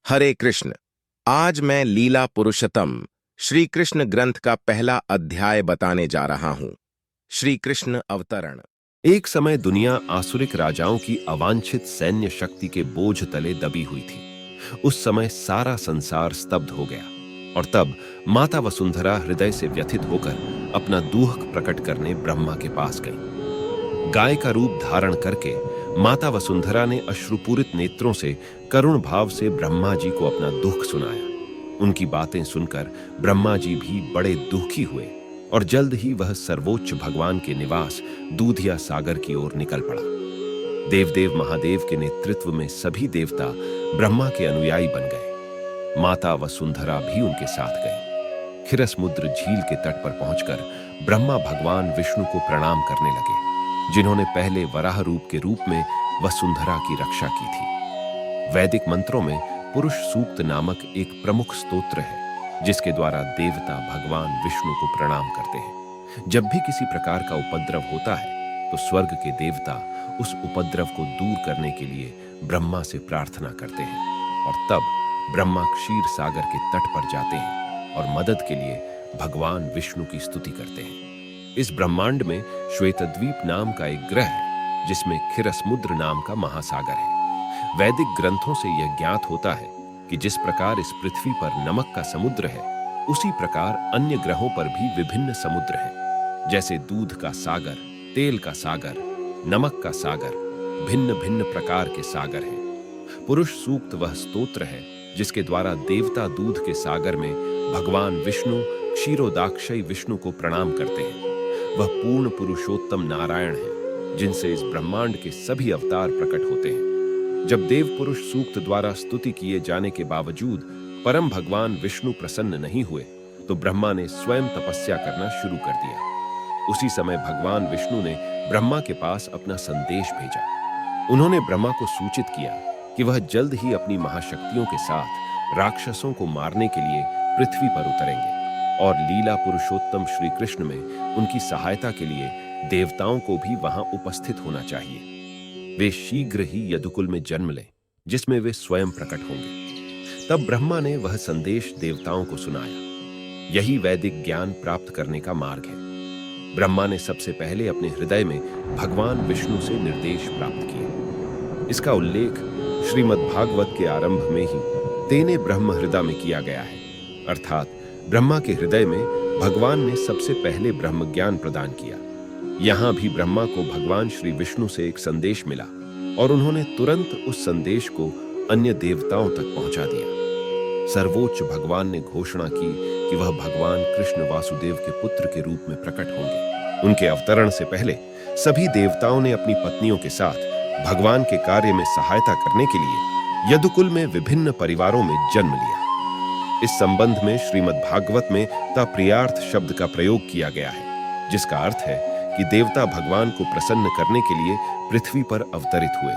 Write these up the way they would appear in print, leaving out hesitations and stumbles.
हरे कृष्ण। आज मैं लीला पुरुषोत्तम श्री कृष्ण ग्रंथ का पहला अध्याय बताने जा रहा हूं। श्री कृष्ण अवतरण। एक समय दुनिया आसुरिक राजाओं की अवांछित सैन्य शक्ति के बोझ तले दबी हुई थी। उस समय सारा संसार स्तब्ध हो गया और तब माता वसुंधरा हृदय से व्यथित होकर अपना दुख प्रकट करने ब्रह्मा के पास गई। गाय का रूप धारण करके माता वसुंधरा ने अश्रुपूरित नेत्रों से करुण भाव से ब्रह्मा जी को अपना दुख सुनाया। उनकी बातें सुनकर ब्रह्मा जी भी बड़े दुखी हुए और जल्द ही वह सर्वोच्च भगवान के निवास दूधिया सागर की ओर निकल पड़ा। देवदेव महादेव के नेतृत्व में सभी देवता ब्रह्मा के अनुयायी बन गए। माता वसुंधरा भी उनके साथ गई। क्षीरसमुद्र झील के तट पर पहुंचकर ब्रह्मा भगवान विष्णु को प्रणाम करने लगे, जिन्होंने पहले वराह रूप के रूप में वसुंधरा की रक्षा की थी। वैदिक मंत्रों में पुरुष सूक्त नामक एक प्रमुख स्तोत्र है, जिसके द्वारा देवता भगवान विष्णु को प्रणाम करते हैं। जब भी किसी प्रकार का उपद्रव होता है तो स्वर्ग के देवता उस उपद्रव को दूर करने के लिए ब्रह्मा से प्रार्थना करते हैं और तब ब्रह्मा क्षीर सागर के तट पर जाते हैं और मदद के लिए भगवान विष्णु की स्तुति करते हैं। इस ब्रह्मांड में श्वेतद्वीप नाम का एक ग्रह है, जिसमें क्षीरसमुद्र नाम का महासागर है। वैदिक ग्रंथों से यह ज्ञात होता है कि जिस प्रकार इस पृथ्वी पर नमक का समुद्र है, उसी प्रकार अन्य ग्रहों पर भी विभिन्न समुद्र हैं। जैसे दूध का सागर, तेल का सागर, नमक का सागर, भिन्न भिन्न प्रकार के सागर हैं। पुरुष सूक्त वह स्तोत्र है जिसके द्वारा देवता दूध के सागर में भगवान विष्णु क्षीरोदाक्षय विष्णु को प्रणाम करते हैं। वह पूर्ण पुरुषोत्तम नारायण है, जिनसे इस ब्रह्मांड के सभी अवतार प्रकट होते हैं। जब देव पुरुष सूक्त द्वारा स्तुति किए जाने के बावजूद परम भगवान विष्णु प्रसन्न नहीं हुए, तो ब्रह्मा ने स्वयं तपस्या करना शुरू कर दिया। उसी समय भगवान विष्णु ने ब्रह्मा के पास अपना संदेश भेजा। उन्होंने ब्रह्मा को सूचित किया कि वह जल्द ही अपनी महाशक्तियों के साथ राक्षसों को मारने के लिए पृथ्वी पर उतरेंगे और लीला पुरुषोत्तम श्री कृष्ण में उनकी सहायता के लिए देवताओं को भी वहां उपस्थित होना चाहिए। वे शीघ्र ही यदुकुल में जन्म लें, जिसमें वे स्वयं प्रकट होंगे। तब ब्रह्मा ने वह संदेश देवताओं को सुनाया। यही वैदिक ज्ञान प्राप्त करने का मार्ग है। ब्रह्मा ने सबसे पहले अपने हृदय में भगवान विष्णु से निर्देश प्राप्त किए। इसका उल्लेख श्रीमद्भागवत के आरंभ में ही तेने ब्रह्म हृदय में किया गया है, अर्थात ब्रह्मा के हृदय में भगवान ने सबसे पहले ब्रह्म ज्ञान प्रदान किया। यहाँ भी ब्रह्मा को भगवान श्री विष्णु से एक संदेश मिला और उन्होंने तुरंत उस संदेश को अन्य देवताओं तक पहुंचा दिया। सर्वोच्च भगवान ने घोषणा की कि वह भगवान कृष्ण वासुदेव के पुत्र के रूप में प्रकट होंगे। उनके अवतरण से पहले सभी देवताओं ने अपनी पत्नियों के साथ भगवान के कार्य में सहायता करने के लिए यदुकुल में विभिन्न परिवारों में जन्म लिया। इस संबंध में श्रीमद्भागवत में तप्रियार्थ शब्द का प्रयोग किया गया है, जिसका अर्थ है कि देवता भगवान को प्रसन्न करने के लिए पृथ्वी पर अवतरित हुए,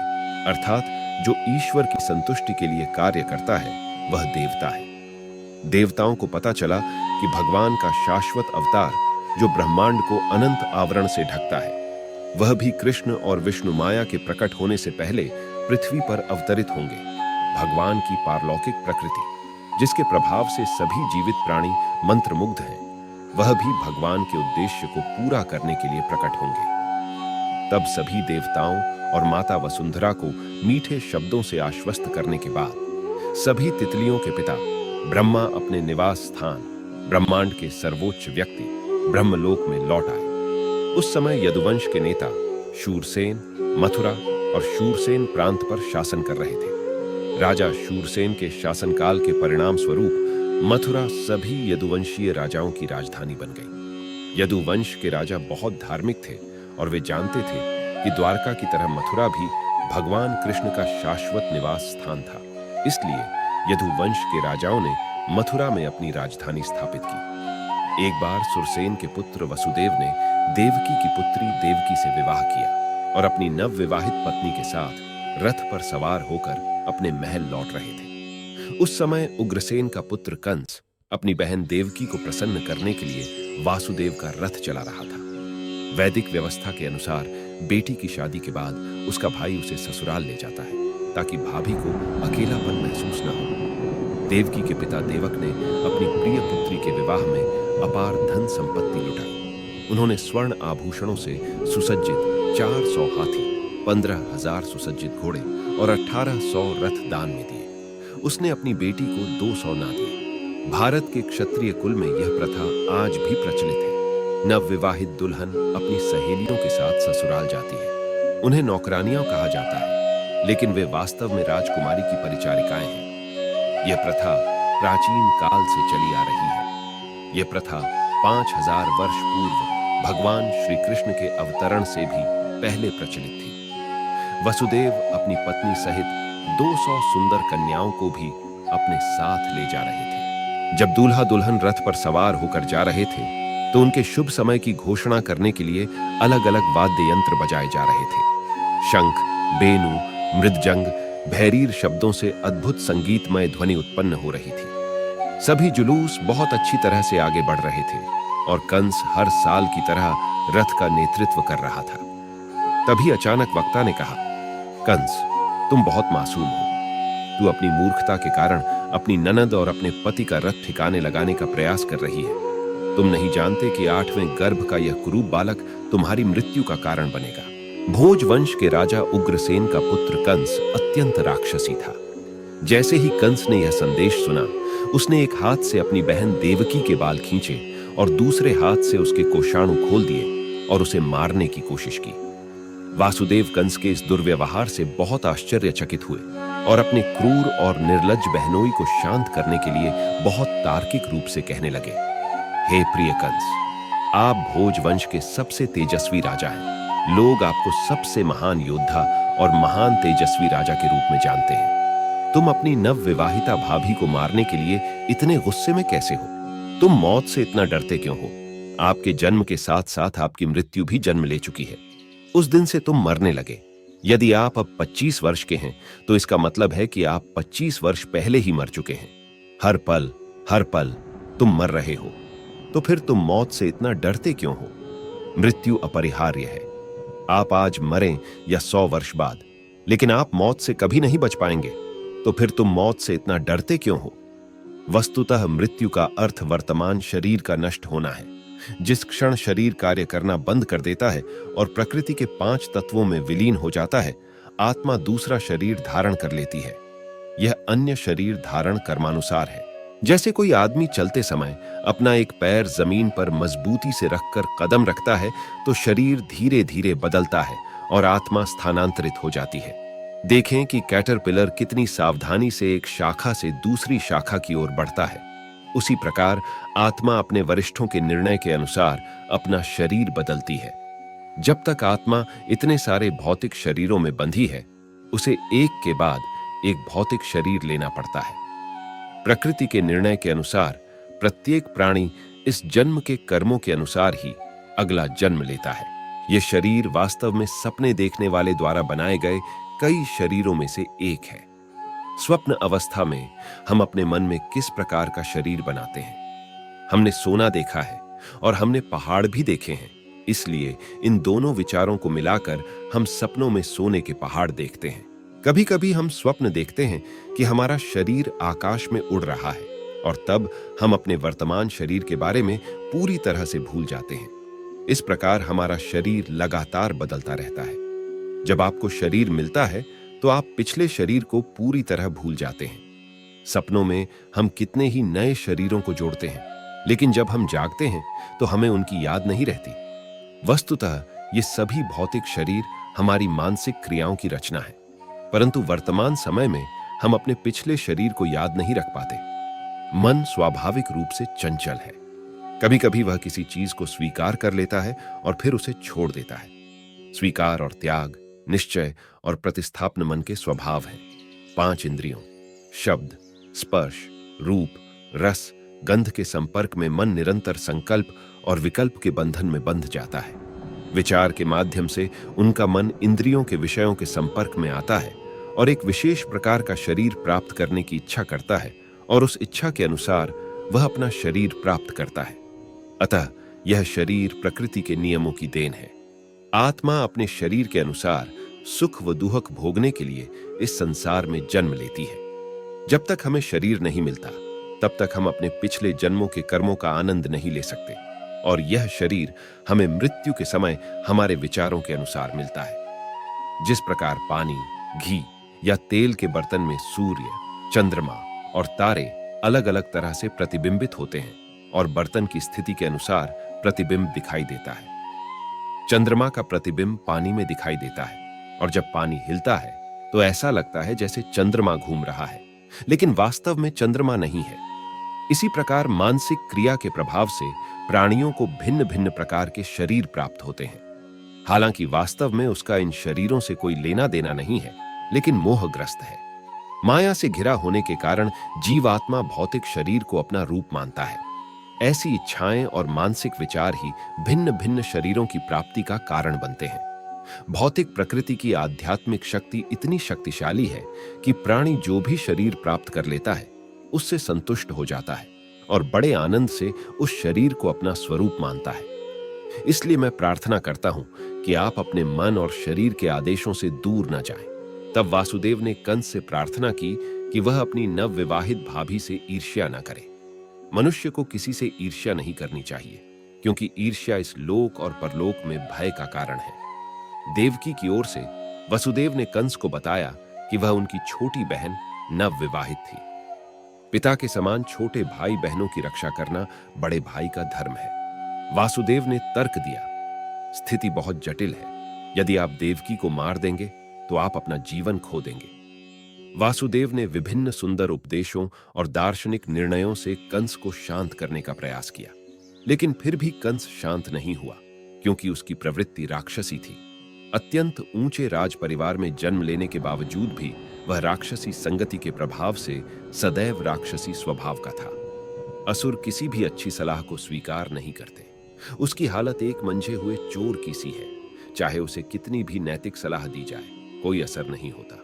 अर्थात जो ईश्वर की संतुष्टि के लिए कार्य करता है वह देवता है। देवताओं को पता चला कि भगवान का शाश्वत अवतार, जो ब्रह्मांड को अनंत आवरण से ढकता है, वह भी कृष्ण और विष्णु माया के प्रकट होने से पहले पृथ्वी पर अवतरित होंगे। भगवान की पारलौकिक प्रकृति, जिसके प्रभाव से सभी जीवित प्राणी मंत्रमुग्ध हैं, वह भी भगवान के उद्देश्य को पूरा करने के लिए प्रकट होंगे। तब सभी देवताओं और माता वसुंधरा को मीठे शब्दों से आश्वस्त करने के बाद सभी तितलियों के पिता ब्रह्मा अपने निवास स्थान ब्रह्मांड के सर्वोच्च व्यक्ति ब्रह्मलोक में लौट आए। उस समय यदुवंश के नेता शूरसेन मथुरा और शूरसेन प्रांत पर शासन कर रहे थे। राजा शूरसेन के शासनकाल के परिणाम स्वरूप मथुरा सभी यदुवंशीय राजाओं की राजधानी बन गई। यदुवंश के राजा बहुत धार्मिक थे और वे जानते थे कि द्वारका की तरह मथुरा भी भगवान कृष्ण का शाश्वत निवास स्थान था। इसलिए यदुवंश के राजाओं ने मथुरा में अपनी राजधानी स्थापित की। एक बार सुरसेन के पुत्र वसुदेव ने देवकी की पुत्री देवकी से विवाह किया और अपनी नवविवाहित पत्नी के साथ रथ पर सवार होकर अपने महल लौट रहे थे। उस समय उग्रसेन का पुत्र कंस अपनी बहन देवकी को प्रसन्न करने के लिए वासुदेव का रथ चला रहा था। वैदिक व्यवस्था के अनुसार बेटी की शादी के बाद उसका भाई उसे ससुराल ले जाता है, ताकि भाभी को अकेलापन महसूस न हो। देवकी के पिता देवक ने अपनी प्रिय पुत्री के विवाह में अपार धन संपत्ति लुटाई। उन्होंने स्वर्ण आभूषणों से सुसज्जित 400 हाथी, 15,000 सुसज्जित घोड़े और 1,800 रथ दान में दिए। उसने अपनी बेटी को 200 ना दिए। भारत के क्षत्रिय कुल में यह प्रथा आज भी प्रचलित है। नवविवाहित दुल्हन अपनी सहेलियों के साथ ससुराल जाती है। उन्हें नौकरानियां कहा जाता है, लेकिन वे वास्तव में राजकुमारी की परिचारिकाएं हैं। यह प्रथा प्राचीन काल से चली आ रही है। यह प्रथा 5,000 वर्ष पूर्व भगवान श्री कृष्ण के अवतरण से भी पहले प्रचलित थी। वसुदेव अपनी पत्नी सहित 200 सुंदर कन्याओं को भी अपने साथ ले जा रहे थे। जब दूल्हा दुल्हन रथ पर सवार होकर जा रहे थे, तो उनके शुभ समय की घोषणा करने के लिए अलग अलग वाद्य यंत्र बजाए जा रहे थे। शंख, बेनु, मृदजंग, भैरीर शब्दों से अद्भुत संगीतमय ध्वनि उत्पन्न हो रही थी। सभी जुलूस बहुत अच्छी तरह से आगे बढ़ रहे थे और कंस हर साल की तरह रथ का नेतृत्व कर रहा था। तभी अचानक वक्ता ने कहा, कंस, तुम बहुत मासूम हो। तू अपनी मूर्खता के कारण अपनी ननद और अपने पति का रथ ठिकाने लगाने का प्रयास कर रही है। तुम नहीं जानते कि 8वें गर्भ का यह कुरूप बालक तुम्हारी मृत्यु का कारण बनेगा। भोज वंश के राजा उग्रसेन का पुत्र कंस अत्यंत राक्षसी था। जैसे ही कंस ने यह संदेश सुना, उसने एक हाथ से अपनी बहन देवकी के बाल खींचे और दूसरे हाथ से उसके कोषाणु खोल दिए और उसे मारने की कोशिश की। वासुदेव कंस के इस दुर्व्यवहार से बहुत आश्चर्यचकित हुए और अपने क्रूर और निर्लज्ज बहनोई को शांत करने के लिए बहुत तार्किक रूप से कहने लगे, हे प्रिय कंस, आप भोज वंश के सबसे तेजस्वी राजा हैं। लोग आपको सबसे महान योद्धा और महान तेजस्वी राजा के रूप में जानते हैं। तुम अपनी नवविवाहिता भाभी को मारने के लिए इतने गुस्से में कैसे हो? तुम मौत से इतना डरते क्यों हो? आपके जन्म के साथ साथ आपकी मृत्यु भी जन्म ले चुकी है। उस दिन से तुम मरने लगे। यदि आप अब 25 वर्ष के हैं, तो इसका मतलब है कि आप 25 वर्ष पहले ही मर चुके हैं। हर पल तुम मर रहे हो। तो फिर तुम मौत से इतना डरते क्यों हो? मृत्यु अपरिहार्य है। आप आज मरें या 100 वर्ष बाद, लेकिन आप मौत से कभी नहीं बच पाएंगे। तो फिर तुम मौत से इतना डरते क्यों हो? वस्तुतः मृत्यु का अर्थ वर्तमान शरीर का नष्ट होना है। जिस क्षण शरीर कार्य करना बंद कर देता है और प्रकृति के 5 तत्वों में विलीन हो जाता है, आत्मा दूसरा शरीर धारण कर लेती है। यह अन्य शरीर धारण कर्मानुसार है। जैसे कोई आदमी चलते समय अपना एक पैर जमीन पर मजबूती से रखकर कदम रखता है, तो शरीर धीरे धीरे बदलता है और आत्मा स्थानांतरित हो जाती है। देखें कि कैटरपिलर कितनी सावधानी से एक शाखा से दूसरी शाखा की ओर बढ़ता है। उसी प्रकार आत्मा अपने वरिष्ठों के निर्णय के अनुसार अपना शरीर बदलती है। जब तक आत्मा इतने सारे भौतिक शरीरों में बंधी है, उसे एक के बाद एक भौतिक शरीर लेना पड़ता है। प्रकृति के निर्णय के अनुसार प्रत्येक प्राणी इस जन्म के कर्मों के अनुसार ही अगला जन्म लेता है। यह शरीर वास्तव में सपने देखने वाले द्वारा बनाए गए कई शरीरों में से एक है। स्वप्न अवस्था में हम अपने मन में किस प्रकार का शरीर बनाते हैं? हमने सोना देखा है और हमने पहाड़ भी देखे हैं। इसलिए इन दोनों विचारों को मिलाकर हम सपनों में सोने के पहाड़ देखते हैं। कभी कभी हम स्वप्न देखते हैं कि हमारा शरीर आकाश में उड़ रहा है, और तब हम अपने वर्तमान शरीर के बारे में पूरी तरह से भूल जाते हैं। इस प्रकार हमारा शरीर लगातार बदलता रहता है। जब आपको शरीर मिलता है, तो आप पिछले शरीर को पूरी तरह भूल जाते हैं। सपनों में हम कितने ही नए शरीरों को जोड़ते हैं, लेकिन जब हम जागते हैं तो हमें उनकी याद नहीं रहती। वस्तुतः ये सभी भौतिक शरीर हमारी मानसिक क्रियाओं की रचना है, परंतु वर्तमान समय में हम अपने पिछले शरीर को याद नहीं रख पाते। मन स्वाभाविक रूप से चंचल है। कभी कभी वह किसी चीज को स्वीकार कर लेता है और फिर उसे छोड़ देता है। स्वीकार और त्याग, निश्चय और प्रतिस्थापन मन के स्वभाव हैं। 5 इंद्रियों शब्द, स्पर्श, रूप, रस, गंध के संपर्क में मन निरंतर संकल्प और विकल्प के बंधन में बंध जाता है। विचार के माध्यम से उनका मन इंद्रियों के विषयों के संपर्क में आता है और एक विशेष प्रकार का शरीर प्राप्त करने की इच्छा करता है, और उस इच्छा के अनुसार वह अपना शरीर प्राप्त करता है। अतः यह शरीर प्रकृति के नियमों की देन है। आत्मा अपने शरीर के अनुसार सुख व दुख भोगने के लिए इस संसार में जन्म लेती है। जब तक हमें शरीर नहीं मिलता, तब तक हम अपने पिछले जन्मों के कर्मों का आनंद नहीं ले सकते, और यह शरीर हमें मृत्यु के समय हमारे विचारों के अनुसार मिलता है। जिस प्रकार पानी, घी या तेल के बर्तन में सूर्य, चंद्रमा और तारे अलग अलग तरह से प्रतिबिंबित होते हैं और बर्तन की स्थिति के अनुसार प्रतिबिंब दिखाई देता है। चंद्रमा का प्रतिबिंब पानी में दिखाई देता है, और जब पानी हिलता है तो ऐसा लगता है जैसे चंद्रमा घूम रहा है, लेकिन वास्तव में चंद्रमा नहीं है। इसी प्रकार मानसिक क्रिया के प्रभाव से प्राणियों को भिन्न भिन्न प्रकार के शरीर प्राप्त होते हैं। हालांकि वास्तव में उसका इन शरीरों से कोई लेना देना नहीं है, लेकिन मोहग्रस्त है। माया से घिरा होने के कारण जीवात्मा भौतिक शरीर को अपना रूप मानता है। ऐसी इच्छाएं और मानसिक विचार ही भिन्न भिन्न शरीरों की प्राप्ति का कारण बनते हैं। भौतिक प्रकृति की आध्यात्मिक शक्ति इतनी शक्तिशाली है कि प्राणी जो भी शरीर प्राप्त कर लेता है उससे संतुष्ट हो जाता है और बड़े आनंद से उस शरीर को अपना स्वरूप मानता है। इसलिए मैं प्रार्थना करता हूं कि आप अपने मन और शरीर के आदेशों से दूर न जाएं। तब वासुदेव ने कंस से प्रार्थना की कि वह अपनी नवविवाहित भाभी से ईर्ष्या न करे। मनुष्य को किसी से ईर्ष्या नहीं करनी चाहिए, क्योंकि ईर्ष्या इस लोक और परलोक में भय का कारण है। देवकी की ओर से वसुदेव ने कंस को बताया कि वह उनकी छोटी बहन नवविवाहित थी। पिता के समान छोटे भाई बहनों की रक्षा करना बड़े भाई का धर्म है। वासुदेव ने तर्क दिया, स्थिति बहुत जटिल है। यदि आप देवकी को मार देंगे तो आप अपना जीवन खो देंगे। वासुदेव ने विभिन्न सुंदर उपदेशों और दार्शनिक निर्णयों से कंस को शांत करने का प्रयास किया, लेकिन फिर भी कंस शांत नहीं हुआ, क्योंकि उसकी प्रवृत्ति राक्षसी थी। अत्यंत ऊंचे राज परिवार में जन्म लेने के बावजूद भी वह राक्षसी संगति के प्रभाव से सदैव राक्षसी स्वभाव का था। असुर किसी भी अच्छी सलाह को स्वीकार नहीं करते। उसकी हालत एक मंझे हुए चोर की सी है। चाहे उसे कितनी भी नैतिक सलाह दी जाए, कोई असर नहीं होता।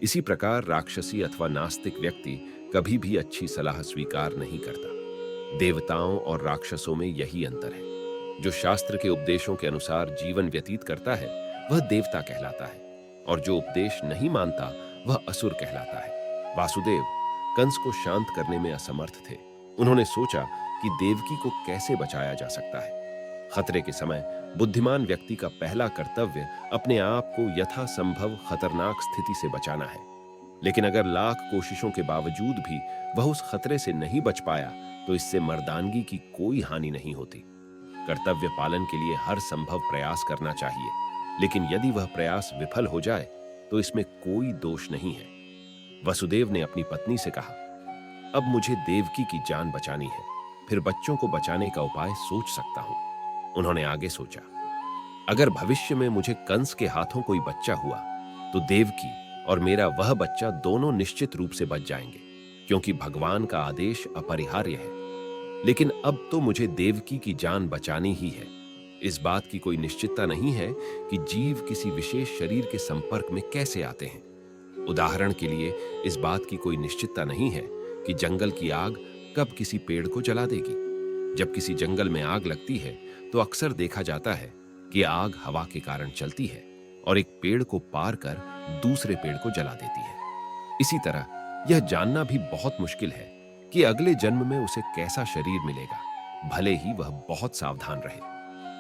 इसी प्रकार राक्षसी अथवा नास्तिक व्यक्ति कभी भी अच्छी सलाह स्वीकार नहीं करता। देवताओं और राक्षसों में यही अंतर है। जो शास्त्र के उपदेशों के अनुसार जीवन व्यतीत करता है वह देवता कहलाता है, और जो उपदेश नहीं मानता वह असुर कहलाता है। वासुदेव कंस को शांत करने में असमर्थ थे। उन्होंने सोचा कि देवकी को कैसे बचाया जा सकता है। खतरे के समय बुद्धिमान व्यक्ति का पहला कर्तव्य अपने आप को यथासंभव खतरनाक स्थिति से बचाना है। लेकिन अगर लाख कोशिशों के बावजूद भी वह उस खतरे से नहीं बच पाया तो इससे मर्दानगी की कोई हानि नहीं होती। कर्तव्य पालन के लिए हर संभव प्रयास करना चाहिए, लेकिन यदि वह प्रयास विफल हो जाए तो इसमें कोई दोष नहीं है। वसुदेव ने अपनी पत्नी से कहा, अब मुझे देवकी की जान बचानी है, फिर बच्चों को बचाने का उपाय सोच सकता हूं। उन्होंने आगे सोचा, अगर भविष्य में मुझे कंस के हाथों कोई बच्चा हुआ तो देवकी और मेरा वह बच्चा दोनों निश्चित रूप से बच जाएंगे, क्योंकि भगवान का आदेश अपरिहार्य है। लेकिन अब तो मुझे देवकी की जान बचानी ही है। इस बात की कोई निश्चितता नहीं है कि जीव किसी विशेष शरीर के संपर्क में कैसे आते हैं। उदाहरण के लिए इस बात की कोई निश्चितता नहीं है कि जंगल की आग कब किसी पेड़ को जला देगी। जब किसी जंगल में आग लगती है तो अक्सर देखा जाता है कि आग हवा के कारण चलती है और एक पेड़ को पार कर दूसरे पेड़ को जला देती है। इसी तरह यह जानना भी बहुत मुश्किल है कि अगले जन्म में उसे कैसा शरीर मिलेगा, भले ही वह बहुत सावधान रहे।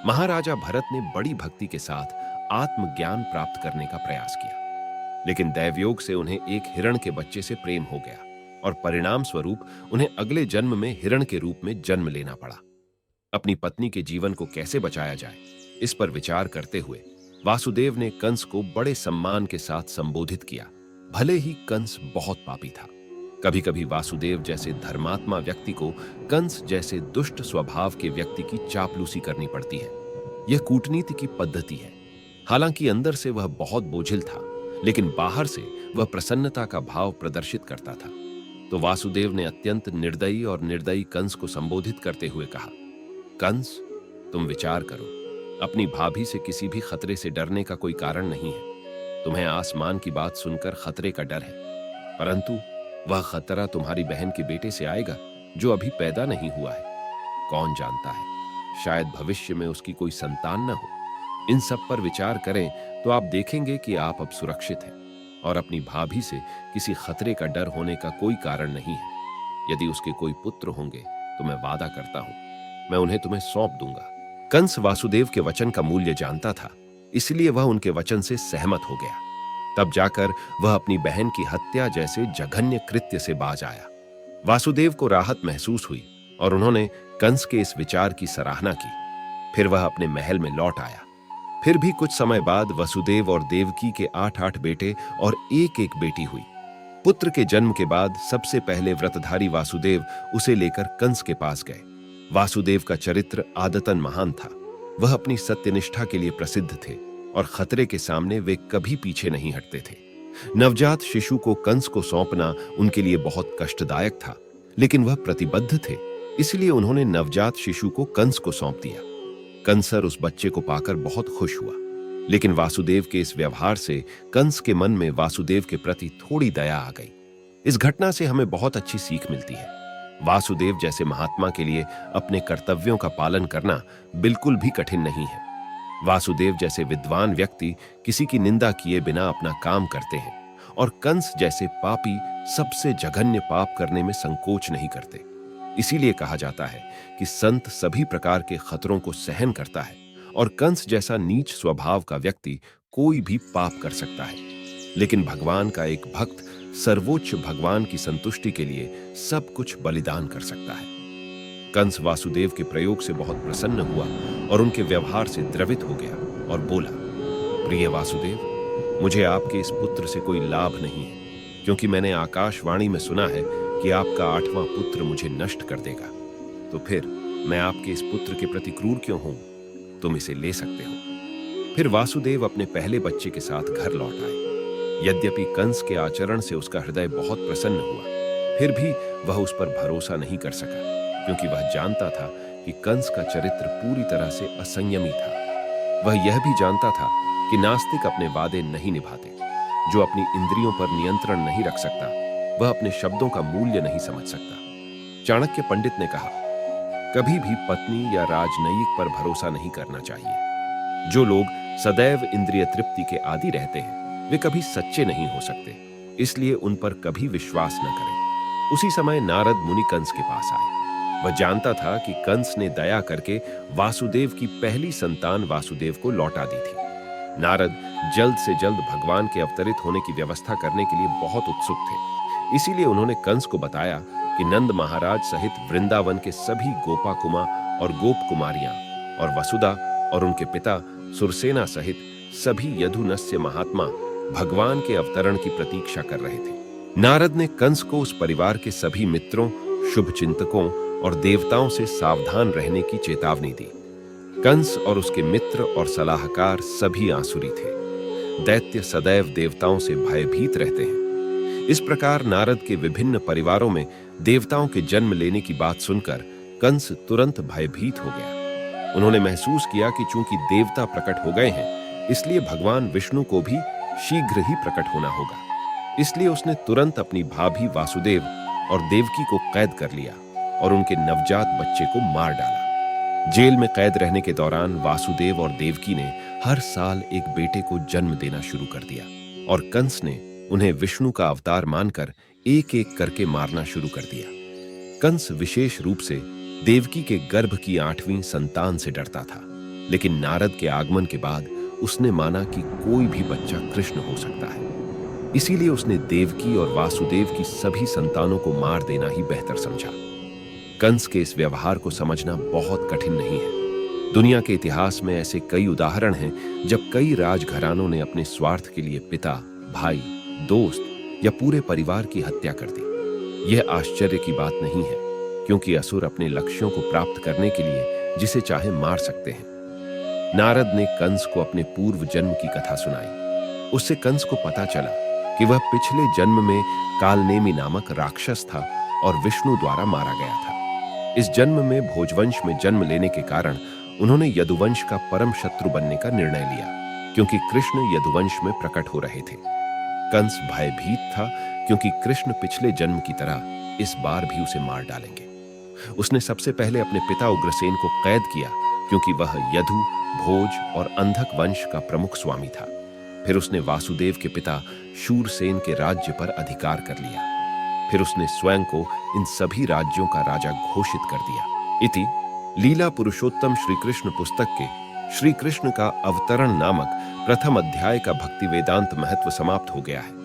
महाराजा भरत ने बड़ी भक्ति के साथ आत्मज्ञान प्राप्त करने का प्रयास किया, लेकिन दैवयोग से उन्हें एक हिरण के बच्चे से प्रेम हो गया और परिणाम स्वरूप उन्हें अगले जन्म में हिरण के रूप में जन्म लेना पड़ा। अपनी पत्नी के जीवन को कैसे बचाया जाए, इस पर विचार करते हुए वासुदेव ने कंस को बड़े सम्मान के साथ संबोधित किया। भले ही कंस बहुत पापी था, कभी कभी वासुदेव जैसे धर्मात्मा व्यक्ति को कंस जैसे दुष्ट स्वभाव के व्यक्ति की चापलूसी करनी पड़ती है। यह कूटनीति की पद्धति है। हालांकि अंदर से वह बहुत बोझिल था, लेकिन बाहर से वह प्रसन्नता का भाव प्रदर्शित करता था। तो वासुदेव ने अत्यंत निर्दयी और निर्दयी कंस को संबोधित करते हुए कहा, कंस, तुम विचार करो, अपनी भाभी से किसी भी खतरे से डरने का कोई कारण नहीं है। तुम्हें आसमान की बात सुनकर खतरे का डर है, परंतु वह खतरा तुम्हारी बहन के बेटे से आएगा जो अभी पैदा नहीं हुआ है। कौन जानता है, शायद भविष्य में उसकी कोई संतान न हो। इन सब पर विचार करें तो आप देखेंगे कि आप अब सुरक्षित हैं। और अपनी भाभी से किसी खतरे का डर होने का कोई कारण नहीं है। यदि उसके कोई पुत्र होंगे तो मैं वादा करता हूं, मैं उन्हें तुम्हें सौंप दूंगा। कंस वासुदेव के वचन का मूल्य जानता था, इसलिए वह उनके वचन से सहमत हो गया। तब जाकर वह अपनी बहन की हत्या जैसे जघन्य कृत्य से बाज आया। वासुदेव को राहत महसूस हुई और उन्होंने कंस के इस विचार की सराहना की। फिर वह अपने महल में लौट आया। फिर भी कुछ समय बाद वसुदेव और देवकी के 8-8 बेटे और एक बेटी हुई। पुत्र के जन्म के बाद सबसे पहले व्रतधारी वासुदेव उसे लेकर कंस के पास गए। वासुदेव का चरित्र आदतन महान था। वह अपनी सत्यनिष्ठा के लिए प्रसिद्ध थे और खतरे के सामने वे कभी पीछे नहीं हटते थे। नवजात शिशु को कंस को सौंपना उनके लिए बहुत कष्टदायक था, लेकिन वह प्रतिबद्ध थे, इसलिए उन्होंने नवजात शिशु को कंस को सौंप दिया। कंसर उस बच्चे को पाकर बहुत खुश हुआ, लेकिन वासुदेव के इस व्यवहार से कंस के मन में वासुदेव के प्रति थोड़ी दया आ गई। इस घटना से हमें बहुत अच्छी सीख मिलती है। वासुदेव जैसे महात्मा के लिए अपने कर्तव्यों का पालन करना बिल्कुल भी कठिन नहीं है। वासुदेव जैसे विद्वान व्यक्ति किसी की निंदा किए बिना अपना काम करते हैं और कंस जैसे पापी सबसे जघन्य पाप करने में संकोच नहीं करते। इसीलिए कहा जाता है कि संत सभी प्रकार के खतरों को सहन करता है और कंस जैसा नीच स्वभाव का व्यक्ति कोई भी पाप कर सकता है, लेकिन भगवान का एक भक्त सर्वोच्च भगवान की संतुष्टि के लिए सब कुछ बलिदान कर सकता है। कंस वासुदेव के प्रयोग से बहुत प्रसन्न हुआ और उनके व्यवहार से द्रवित हो गया और बोला, प्रिय वासुदेव, मुझे आपके इस पुत्र से कोई लाभ नहीं है, क्योंकि मैंने आकाशवाणी में सुना है कि आपका 8वां पुत्र मुझे नष्ट कर देगा। तो फिर मैं आपके इस पुत्र के प्रति क्रूर क्यों हूं? तुम इसे ले सकते हो। फिर वासुदेव अपने पहले बच्चे के साथ घर लौट आए। यद्यपि कंस के आचरण से उसका हृदय बहुत प्रसन्न हुआ, फिर भी वह उस पर भरोसा नहीं कर सका, क्योंकि वह जानता था कि कंस का चरित्र पूरी तरह से असंयमी था। वह यह भी जानता था कि नास्तिक अपने वादे नहीं निभाते। जो अपनी इंद्रियों पर नियंत्रण नहीं रख सकता, वह अपने शब्दों का मूल्य नहीं समझ सकता। चाणक्य पंडित ने कहा, कभी भी पत्नी या राजनयिक पर भरोसा नहीं करना चाहिए। जो लोग सदैव इंद्रिय तृप्ति के आदी रहते हैं, वे कभी सच्चे नहीं हो सकते, इसलिए उन पर कभी विश्वास न करें। उसी समय नारद मुनि कंस के पास आए। वह जानता था कि कंस ने दया करके वासुदेव की पहली संतान वासुदेव को लौटा दी थी। नारद जल्द से जल्द भगवान के अवतरित होने की व्यवस्था करने के लिए बहुत उत्सुक थे। इसीलिए उन्होंने कंस को बताया कि नंद महाराज सहित वृंदावन के सभी गोपाकुमा और गोप कुमारियां और वसुदा और उनके पिता सुरसेना सहित सभी यदुनस्य महात्मा भगवान के अवतरण की प्रतीक्षा कर रहे थे। नारद ने कंस को उस परिवार के सभी मित्रों, शुभचिंतकों और देवताओं से सावधान रहने की चेतावनी दी। कंस और उसके मित्र और सलाहकार सभी आसुरी थे। दैत्य सदैव देवताओं से भयभीत रहते हैं। इस प्रकार नारद के विभिन्न परिवारों में देवताओं के जन्म लेने की बात सुनकर कंस तुरंत भयभीत हो गया। उन्होंने महसूस किया कि चूंकि देवता प्रकट हो गए हैं, इसलिए भगवान विष्णु को भी शीघ्र ही प्रकट होना होगा। इसलिए उसने तुरंत अपनी भाभी वासुदेव और देवकी को कैद कर लिया और उनके नवजात बच्चे को मार डाला। जेल में कैद रहने के दौरान वासुदेव और देवकी ने हर साल एक बेटे को जन्म देना शुरू कर दिया और कंस ने उन्हें विष्णु का अवतार मानकर एक एक करके मारना शुरू कर दिया। कंस विशेष रूप से देवकी के गर्भ की 8वीं संतान से डरता था, लेकिन नारद के आगमन के बाद उसने माना कि कोई भी बच्चा कृष्ण हो सकता है। इसीलिए उसने देवकी और वासुदेव की सभी संतानों को मार देना ही बेहतर समझा। कंस के इस व्यवहार को समझना बहुत कठिन नहीं है। दुनिया के इतिहास में ऐसे कई उदाहरण हैं जब कई राजघरानों ने अपने स्वार्थ के लिए पिता, भाई, दोस्त या पूरे परिवार की हत्या कर दी। यह आश्चर्य की बात नहीं है, क्योंकि असुर अपने लक्ष्यों को प्राप्त करने के लिए जिसे चाहे मार सकते हैं। नारद ने कंस को अपने पूर्व जन्म की कथा सुनाई। उससे कंस को पता चला कि वह पिछले जन्म में कालनेमी नामक राक्षस था और विष्णु द्वारा मारा गया था। इस जन्म में भोजवंश में जन्म लेने के कारण उन्होंने यदुवंश का परम शत्रु बनने का निर्णय लिया, क्योंकि कृष्ण यदुवंश में प्रकट हो रहे थे। कंस भयभीत था, क्योंकि कृष्ण पिछले जन्म की तरह इस बार भी उसे मार डालेंगे। उसने सबसे पहले अपने पिता उग्रसेन को कैद किया, क्योंकि वह यदु, भोज और अंधक वंश का प्रमुख स्वामी था। फिर उसने वासुदेव के पिता शूरसेन के राज्य पर अधिकार कर लिया। फिर उसने स्वयं को इन सभी राज्यों का राजा घोषित कर दिया। इति लीला पुरुषोत्तम श्री कृष्ण पुस्तक के श्री कृष्ण का अवतरण नामक प्रथम अध्याय का भक्ति वेदांत महत्व समाप्त हो गया है।